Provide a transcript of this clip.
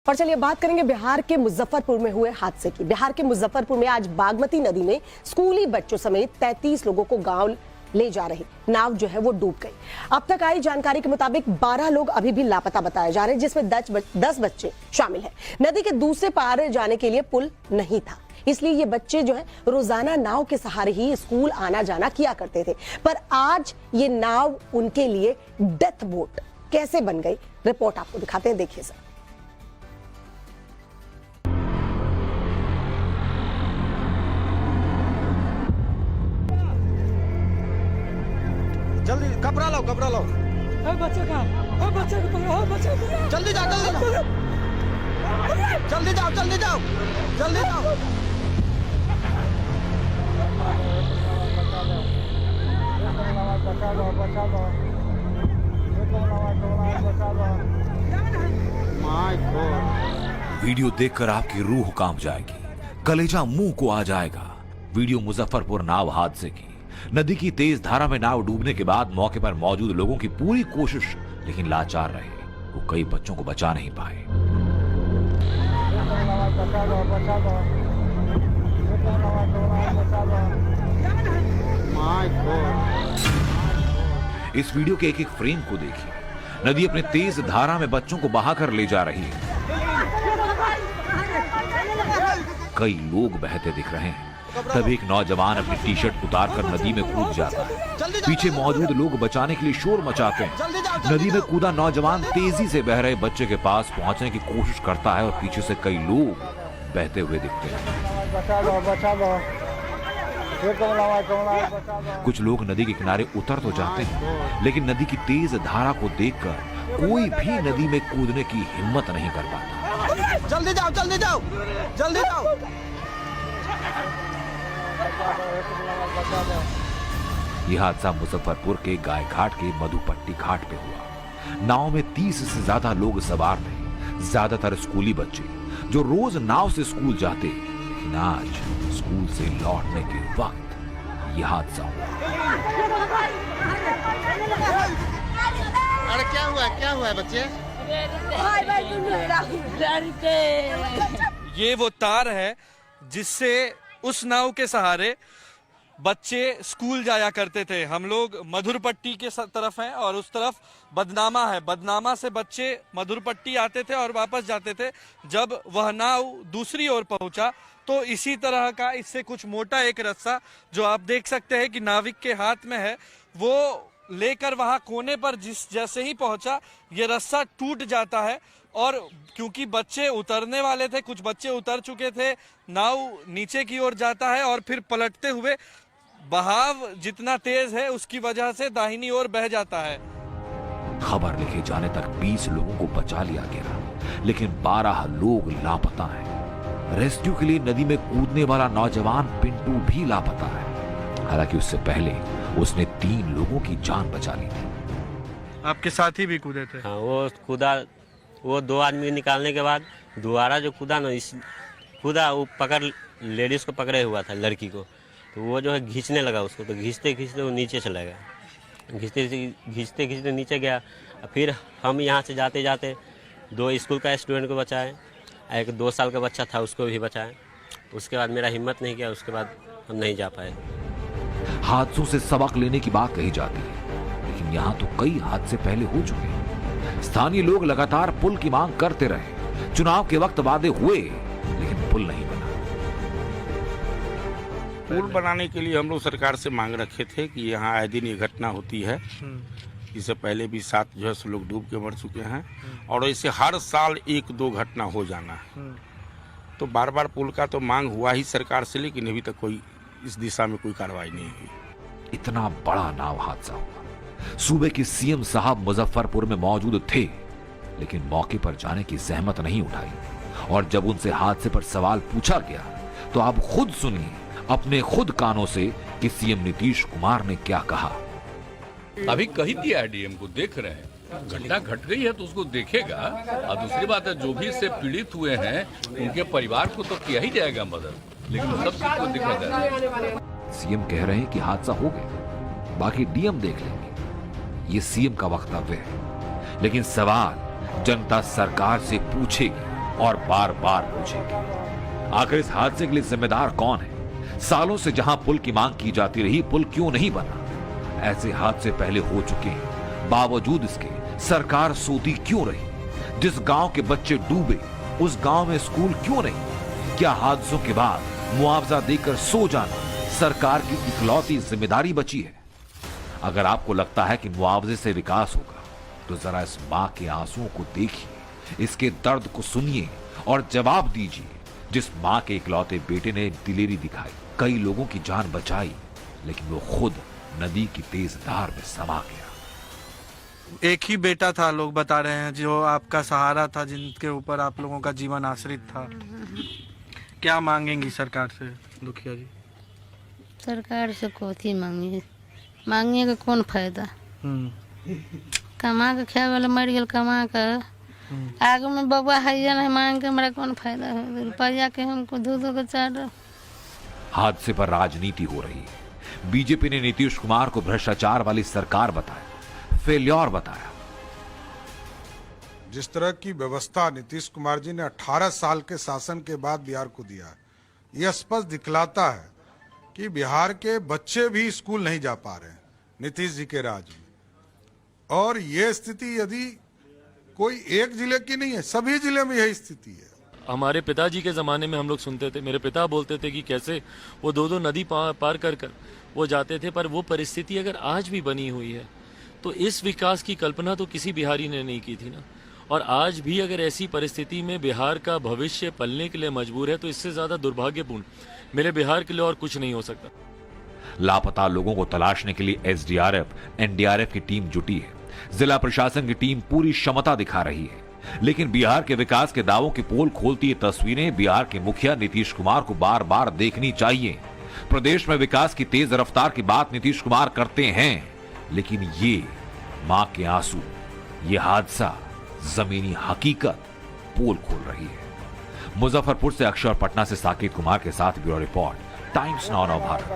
और चलिए बात करेंगे बिहार के मुजफ्फरपुर में हुए हादसे की। बिहार के मुजफ्फरपुर में आज बागमती नदी में स्कूली बच्चों समेत 33 लोगों को गांव ले जा रही नाव जो है वो डूब गई। अब तक आई जानकारी के मुताबिक 12 लोग अभी भी लापता बताए जा रहे हैं, जिसमें 10 बच्चे शामिल हैं। नदी के दूसरे पार जाने के लिए पुल नहीं था, इसलिए ये बच्चे जो है रोजाना नाव के सहारे ही स्कूल आना जाना किया करते थे। पर आज ये नाव उनके लिए डेथ बोट कैसे बन गई, रिपोर्ट आपको दिखाते हैं, देखिए सर। जल्दी कपड़ा लाओ, कपड़ा लाओ। बच्चे का जल्दी जाओ, जल्दी जाओ, जल्दी जाओ, जल्दी जाओ। वीडियो देखकर आपकी रूह कांप जाएगी, कलेजा मुंह को आ जाएगा। वीडियो मुजफ्फरपुर नाव हादसे की। नदी की तेज धारा में नाव डूबने के बाद मौके पर मौजूद लोगों की पूरी कोशिश लेकिन लाचार रहे, वो कई बच्चों को बचा नहीं पाए। इस वीडियो के एक एक फ्रेम को देखिए। नदी अपने तेज धारा में बच्चों को बहाकर ले जा रही है। कई लोग बहते दिख रहे हैं। तब एक नौजवान अपनी टी शर्ट उतारकर नदी में कूद जाता है। पीछे मौजूद लोग बचाने के लिए शोर मचाते हैं। नदी में कूदा नौजवान तेजी से बह रहे बच्चे के पास पहुंचने की कोशिश करता है और पीछे से कई लोग बहते हुए दिखते हैं। कुछ लोग नदी के किनारे उतर तो जाते हैं, लेकिन नदी की तेज धारा को देखकर कोई भी नदी में कूदने की हिम्मत नहीं कर पाता। जल्दी जाओ, जल्दी जाओ, जल्दी जाओ। यह हादसा मुजफ्फरपुर के गायघाट के मधुपट्टी घाट पे हुआ। नाव में 30 से ज्यादा लोग सवार थे, ज्यादातर स्कूली बच्चे जो रोज नाव से स्कूल जाते, लेकिन आज स्कूल से लौटने के वक्त यह हादसा हुआ। अरे क्या हुआ है बच्चे? ये वो तार है जिससे उस नाव के सहारे बच्चे स्कूल जाया करते थे। हम लोग मधुरपट्टी के तरफ हैं और उस तरफ बदनामा है। बदनामा से बच्चे मधुरपट्टी आते थे और वापस जाते थे। जब वह नाव दूसरी ओर पहुंचा तो इसी तरह का इससे कुछ मोटा एक रस्सा, जो आप देख सकते हैं कि नाविक के हाथ में है, वो लेकर वहां कोने पर जैसे ही पहुंचा ये रस्सा टूट जाता है। और क्योंकि बच्चे उतरने वाले थे, कुछ बच्चे उतर चुके थे, नाव नीचे की ओर जाता है और फिर पलटते हुए बहाव जितना तेज है उसकी वजह से दाहिनी ओर बह जाता है। खबर लिखे जाने तक 20 लोगों को बचा लिया गया, लेकिन 12 लोग लापता हैं। रेस्क्यू के लिए नदी में कूदने वाला नौजवान पिंटू भी लापता है। हालांकि उससे पहले उसने 3 लोगों की जान बचा ली थी। आपके साथी भी कूदे थे? हाँ, वो कूदा। वो 2 आदमी निकालने के बाद दोबारा जो कूदा ना, कूदा वो लेडीज को पकड़े हुआ था, लड़की को। तो वो जो है खींचने लगा उसको, तो खींचते खींचते वो नीचे चला गया। खींचते खींचते नीचे गया। फिर हम यहाँ से जाते जाते 2 स्कूल का स्टूडेंट को बचाए, एक 2 साल का बच्चा था उसको भी बचाए। उसके बाद मेरा हिम्मत नहीं किया, उसके बाद हम नहीं जा पाए। हादसों से सबक लेने की बात कही जाती है, लेकिन यहाँ तो कई हादसे पहले हो चुके हैं। स्थानीय लोग लगातार पुल की मांग करते रहे। चुनाव के वक्त वादे हुए, लेकिन पुल नहीं बना। पुल बनाने के लिए हम लोग सरकार से मांग रखे थे कि यहाँ आए दिन ये घटना होती है। इससे पहले भी 7 जो है लोग डूब के मर चुके हैं और ऐसे हर साल 1-2 घटना हो जाना है। तो बार बार पुल का तो मांग हुआ ही सरकार से, लेकिन अभी तक कोई इस दिशा में कोई कार्रवाई नहीं हुई। इतना बड़ा नाव हादसा हुआ। सूबे के सीएम साहब मुजफ्फरपुर में मौजूद थे, लेकिन मौके पर जाने की जहमत नहीं उठाई। और जब उनसे हादसे पर सवाल पूछा गया तो आप खुद सुनिए अपने खुद कानों से कि सीएम नीतीश कुमार ने क्या कहा। अभी कही दिया है डीएम को, देख रहे हैं। घटना घट गई है तो उसको देखेगा। और दूसरी बात है, जो भी इससे पीड़ित हुए हैं उनके परिवार को तो किया ही जाएगा मदद, लेकिन सब चीज को देखा जाएगा। सीएम कह रहे हैं कि हादसा हो गया, बाकी डीएम देख लेंगे। ये सीएम का वक्तव्य है, लेकिन सवाल जनता सरकार से पूछेगी और बार बार पूछेंगे। आखिर इस हादसे के लिए जिम्मेदार कौन है? सालों से जहां पुल की मांग की जाती रही, पुल क्यों नहीं बना? ऐसे हादसे पहले हो चुके हैं, बावजूद इसके सरकार सोती क्यों रही? जिस गांव के बच्चे डूबे, उस गांव में स्कूल क्यों नहीं? क्या हादसों के बाद मुआवजा देकर सो जाना सरकार की इकलौती जिम्मेदारी बची है? अगर आपको लगता है कि मुआवजे से विकास होगा, तो जरा इस मां के आंसुओं को देखिए, इसके दर्द को सुनिए और जवाब दीजिए। जिस मां के इकलौते बेटे ने दिलेरी दिखाई, कई लोगों की जान बचाई, लेकिन वो खुद नदी की तेज धार में समा गया। एक ही बेटा था, लोग बता रहे हैं, जो आपका सहारा था, जिनके ऊपर आप लोगों का जीवन आश्रित था। क्या मांगेंगी सरकार से दुखिया जी? सरकार से कथी मांगी, मांगिए के कौन फायदा? कमा के खाए वाला मर गया, कमा कर आगे में बबुआ है नहीं, मांग के हमारा कौन फायदा है? रुपया के हमको धो के चार। हादसे पर राजनीति हो रही है। बीजेपी ने नीतीश कुमार को भ्रष्टाचार वाली सरकार बताया, फेल्योर बताया। जिस तरह की व्यवस्था नीतीश कुमार जी ने 18 साल के शासन के बाद बिहार को दिया, यह स्पष्ट दिखलाता है कि बिहार के बच्चे भी स्कूल नहीं जा पा रहे हैं नीतीश जी के राज में। और यह स्थिति यदि कोई एक जिले की नहीं है, सभी जिले में यही स्थिति है। हमारे पिताजी के ज़माने में हम लोग सुनते थे, मेरे पिता बोलते थे कि कैसे वो दो नदी पार कर वो जाते थे। पर वो परिस्थिति अगर आज भी बनी हुई है, तो इस विकास की कल्पना तो किसी बिहारी ने नहीं की थी ना। और आज भी अगर ऐसी परिस्थिति में बिहार का भविष्य पलने के लिए मजबूर है, तो इससे ज़्यादा दुर्भाग्यपूर्ण मेरे बिहार के लिए और कुछ नहीं हो सकता। लापता लोगों को तलाशने के लिए एसडीआरएफ, एनडीआरएफ की टीम जुटी है। जिला प्रशासन की टीम पूरी क्षमता दिखा रही है, लेकिन बिहार के विकास के दावों की पोल खोलती ये तस्वीरें बिहार के मुखिया नीतीश कुमार को बार बार देखनी चाहिए। प्रदेश में विकास की तेज रफ्तार की बात नीतीश कुमार करते हैं, लेकिन ये मां के आंसू, ये हादसा जमीनी हकीकत पोल खोल रही है। मुजफ्फरपुर से अक्षय और पटना से साकेत कुमार के साथ bureau report, times now Bharat.